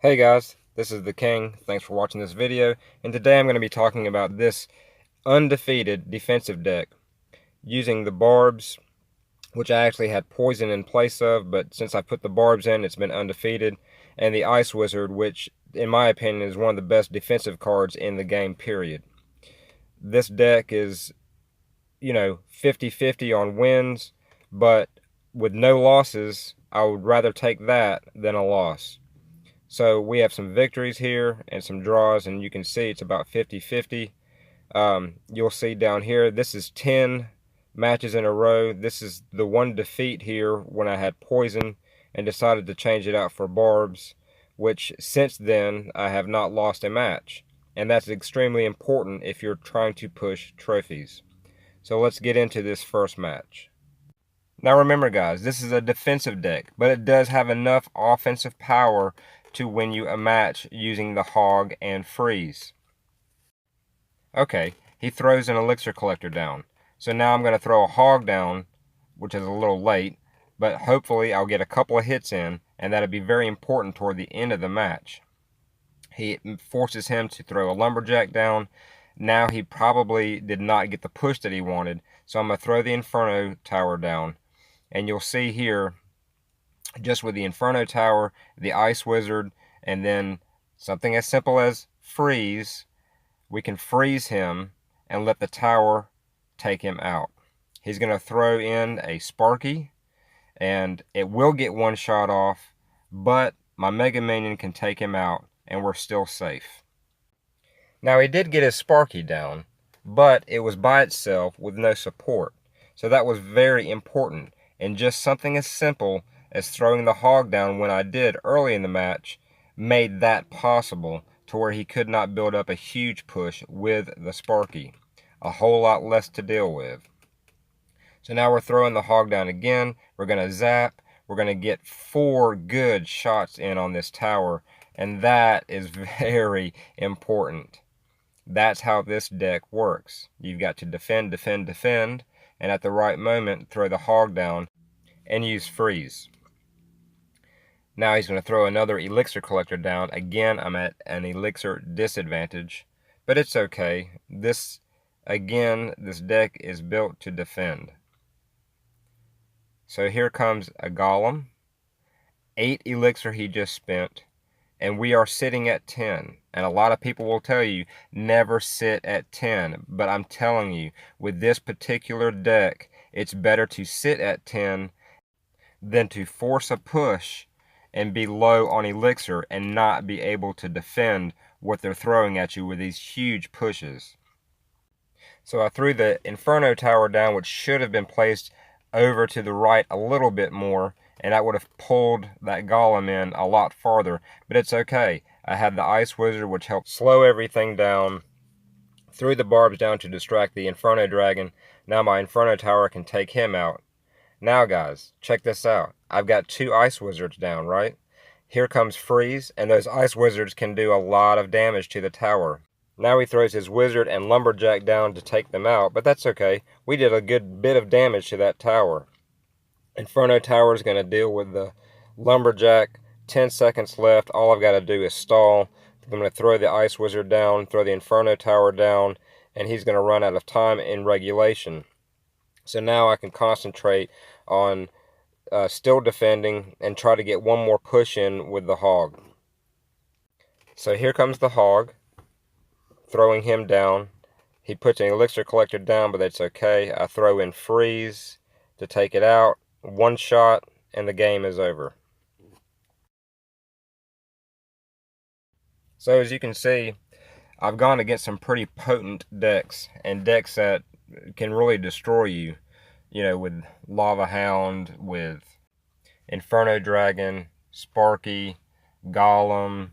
Hey guys, this is the King. Thanks for watching this video, and today I'm going to be talking about this undefeated defensive deck using the barbs, which I actually had poison in place of, but since I put the barbs in, it's been undefeated, and the Ice Wizard, which in my opinion is one of the best defensive cards in the game, period. This deck is, 50-50 on wins, but with no losses, I would rather take that than a loss. So we have some victories here and some draws, and you can see it's about 50-50. You'll see down here, this is 10 matches in a row. This is the one defeat here when I had poison and decided to change it out for barbs, which since then I have not lost a match. And that's extremely important if you're trying to push trophies. So let's get into this first match. Now remember guys, this is a defensive deck, but it does have enough offensive power to win you a match using the hog and freeze. Okay, he throws an elixir collector down. So now I'm going to throw a hog down, which is a little late, but hopefully I'll get a couple of hits in, and that'll be very important toward the end of the match. He forces him to throw a lumberjack down. Now he probably did not get the push that he wanted, so I'm going to throw the Inferno Tower down. And you'll see here, just with the Inferno Tower, the Ice Wizard, and then something as simple as freeze, we can freeze him and let the tower take him out. He's going to throw in a Sparky, and it will get one shot off, but my Mega Minion can take him out, and we're still safe. Now he did get his Sparky down, but it was by itself with no support, so that was very important. And just something as simple as throwing the hog down when I did early in the match made that possible to where he could not build up a huge push with the Sparky. A whole lot less to deal with. So now we're throwing the hog down again. We're going to zap. We're going to get 4 good shots in on this tower, and that is very important. That's how this deck works. You've got to defend, defend, defend, and at the right moment throw the hog down and use freeze. Now he's going to throw another elixir collector down. Again, I'm at an elixir disadvantage, but it's okay. This deck is built to defend. So here comes a golem. 8 elixir he just spent, and we are sitting at 10. And a lot of people will tell you, never sit at 10. But I'm telling you, with this particular deck, it's better to sit at 10 than to force a push and be low on elixir and not be able to defend what they're throwing at you with these huge pushes. So I threw the Inferno Tower down, which should have been placed over to the right a little bit more, and that would have pulled that golem in a lot farther, but it's okay. I had the Ice Wizard, which helped slow everything down. Threw the barbs down to distract the Inferno Dragon. Now my Inferno Tower can take him out. Now guys, check this out. I've got 2 Ice Wizards down, right? Here comes freeze, and those Ice Wizards can do a lot of damage to the tower. Now he throws his Wizard and Lumberjack down to take them out, but that's okay. We did a good bit of damage to that tower. Inferno Tower is going to deal with the Lumberjack. 10 seconds left. All I've got to do is stall. I'm going to throw the Ice Wizard down, throw the Inferno Tower down, and he's going to run out of time in regulation. So now I can concentrate on still defending and try to get one more push in with the hog. So here comes the hog, throwing him down. He puts an elixir collector down, but that's okay. I throw in freeze to take it out. One shot, and the game is over. So as you can see, I've gone against some pretty potent decks, and decks that can really destroy you, with Lava Hound, with Inferno Dragon, Sparky, Golem,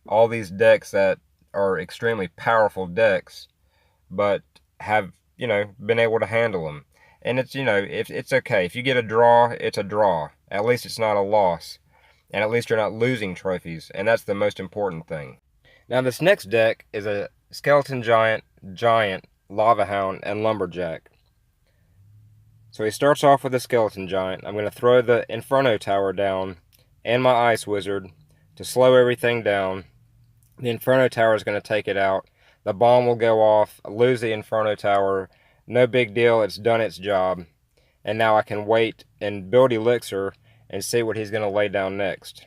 all these decks that are extremely powerful decks, but have, been able to handle them. And it's, it's okay. If you get a draw, it's a draw. At least it's not a loss. And at least you're not losing trophies, and that's the most important thing. Now this next deck is a Skeleton Giant, Lava Hound, and Lumberjack. So he starts off with a Skeleton Giant. I'm going to throw the Inferno Tower down and my Ice Wizard to slow everything down. The Inferno Tower is going to take it out. The bomb will go off, lose the Inferno Tower. No big deal, it's done its job. And now I can wait and build Elixir and see what he's going to lay down next.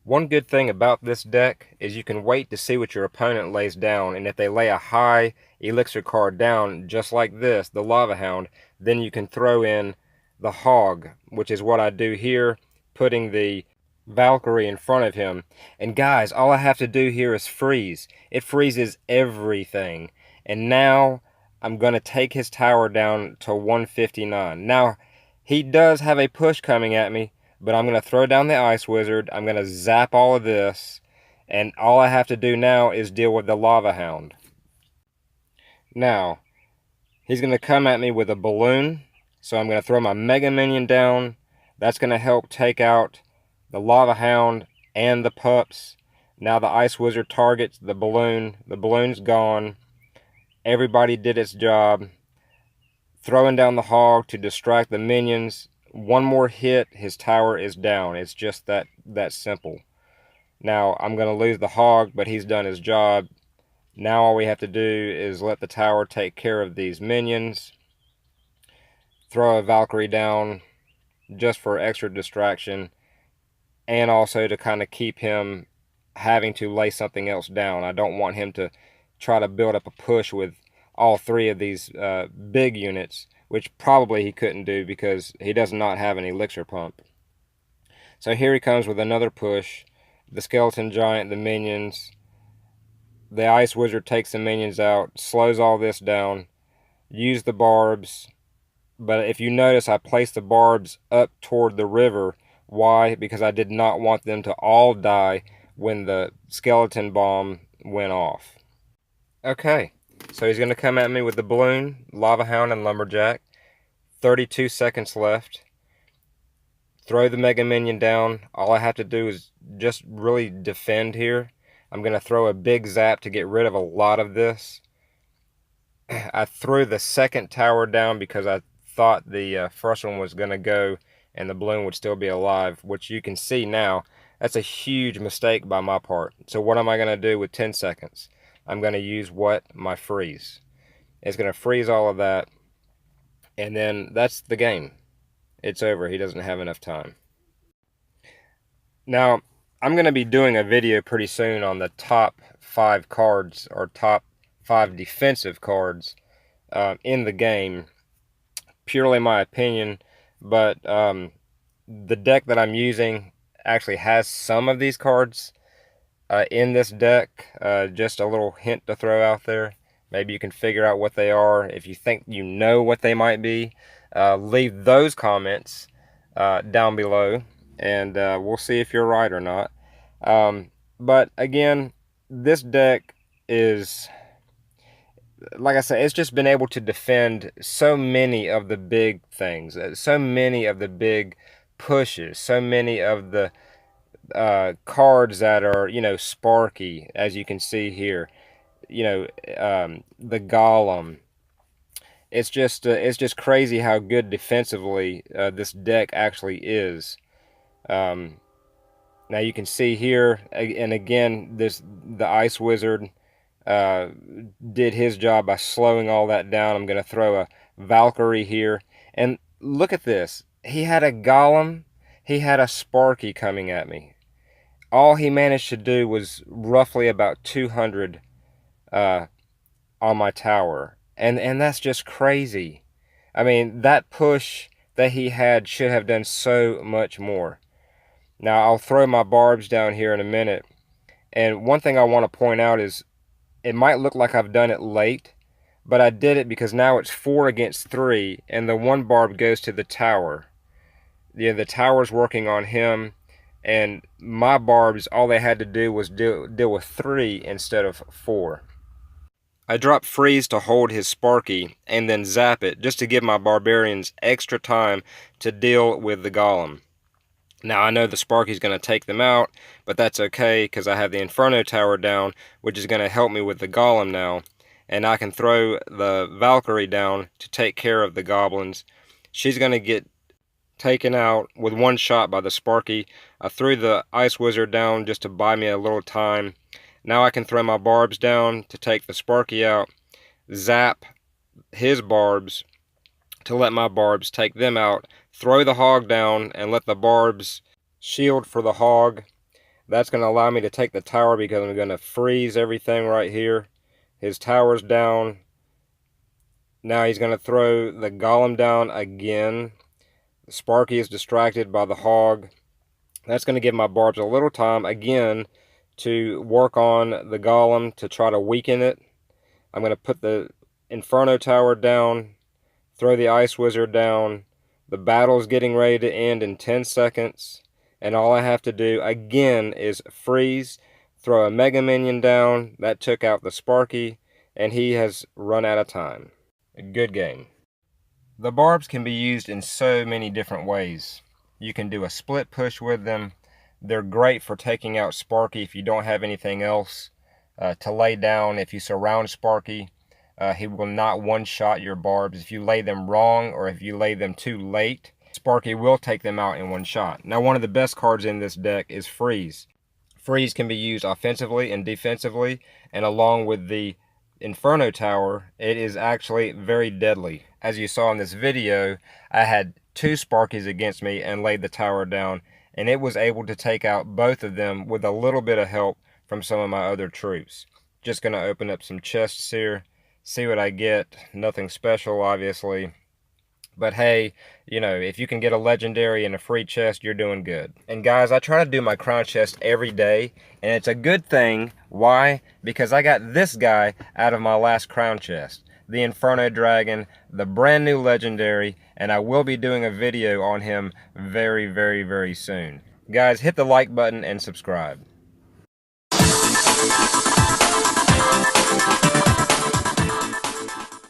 One good thing about this deck is you can wait to see what your opponent lays down, and if they lay a high Elixir card down, just like this, the Lava Hound, then you can throw in the Hog, which is what I do here, putting the Valkyrie in front of him. And guys, all I have to do here is freeze. It freezes everything. And now I'm going to take his tower down to 159. Now, he does have a push coming at me, but I'm going to throw down the Ice Wizard. I'm going to zap all of this. And all I have to do now is deal with the Lava Hound. Now, he's going to come at me with a balloon. So I'm going to throw my Mega Minion down. That's going to help take out the Lava Hound and the pups. Now the Ice Wizard targets the balloon. The balloon's gone. Everybody did its job. Throwing down the Hog to distract the minions. One more hit, his tower is down. It's just that simple. Now I'm going to lose the Hog, but he's done his job. Now all we have to do is let the tower take care of these minions. Throw a Valkyrie down just for extra distraction. And also to kind of keep him having to lay something else down. I don't want him to try to build up a push with all three of these big units, which probably he couldn't do because he does not have an Elixir pump. So here he comes with another push. The Skeleton Giant, the minions. The Ice Wizard takes the minions out, slows all this down. Use the barbs. But if you notice, I placed the barbs up toward the river. Why? Because I did not want them to all die when the skeleton bomb went off. Okay, so he's going to come at me with the balloon, Lava Hound, and Lumberjack. 32 seconds left. Throw the Mega Minion down. All I have to do is just really defend here. I'm going to throw a big zap to get rid of a lot of this. I threw the second tower down because I thought the first one was going to go and the balloon would still be alive, which you can see now. That's a huge mistake by my part. So what am I going to do with 10 seconds? I'm going to use what? My freeze. It's going to freeze all of that, and then that's the game. It's over. He doesn't have enough time. Now, I'm going to be doing a video pretty soon on the top 5 cards, or top 5 defensive cards in the game. Purely my opinion, but the deck that I'm using actually has some of these cards in this deck. Just a little hint to throw out there. Maybe you can figure out what they are. If you think you know what they might be, leave those comments down below, and we'll see if you're right or not. But again, this deck is, like I said, it's just been able to defend so many of the big things, so many of the big pushes, so many of the cards that are, you know, sparky, as you can see here. You know, the Golem. It's just crazy how good defensively this deck actually is. Now you can see here, and again, the Ice Wizard did his job by slowing all that down. I'm going to throw a Valkyrie here, and look at this. He had a Golem, he had a Sparky coming at me. All he managed to do was roughly about 200 on my tower, and that's just crazy. I mean, that push that he had should have done so much more. Now I'll throw my barbs down here in a minute, and one thing I want to point out is it might look like I've done it late, but I did it because now it's 4 against 3, and the one barb goes to the tower. Yeah, the tower's working on him, and my barbs, all they had to do was deal with 3 instead of 4. I dropped freeze to hold his Sparky and then zap it just to give my barbarians extra time to deal with the Golem. Now I know the Sparky's going to take them out, but that's okay because I have the Inferno Tower down, which is going to help me with the Golem now. And I can throw the Valkyrie down to take care of the goblins. She's going to get taken out with one shot by the Sparky. I threw the Ice Wizard down just to buy me a little time. Now I can throw my barbs down to take the Sparky out, zap his barbs to let my barbs take them out, throw the hog down and let the barbs shield for the hog. That's going to allow me to take the tower because I'm going to freeze everything right here. His tower's down. Now he's going to throw the golem down again. The Sparky is distracted by the hog. That's going to give my barbs a little time again to work on the golem to try to weaken it. I'm going to put the Inferno Tower down, throw the Ice Wizard down. The battle's getting ready to end in 10 seconds. And all I have to do again is freeze, throw a Mega Minion down. That took out the Sparky, and he has run out of time. A good game. The barbs can be used in so many different ways. You can do a split push with them. They're great for taking out Sparky if you don't have anything else to lay down. If you surround Sparky, he will not one-shot your barbs. If you lay them wrong or if you lay them too late, Sparky will take them out in one shot. Now, one of the best cards in this deck is Freeze. Freeze can be used offensively and defensively, and along with the Inferno Tower, it is actually very deadly. As you saw in this video, I had 2 Sparkies against me and laid the tower down, and it was able to take out both of them with a little bit of help from some of my other troops. Just going to open up some chests here, see what I get. Nothing special, obviously. But hey, you know, if you can get a legendary and a free chest, you're doing good. And guys, I try to do my crown chest every day, and it's a good thing. Why? Because I got this guy out of my last crown chest. The Inferno Dragon, the brand new legendary, and I will be doing a video on him very, very, very soon. Guys, hit the like button and subscribe.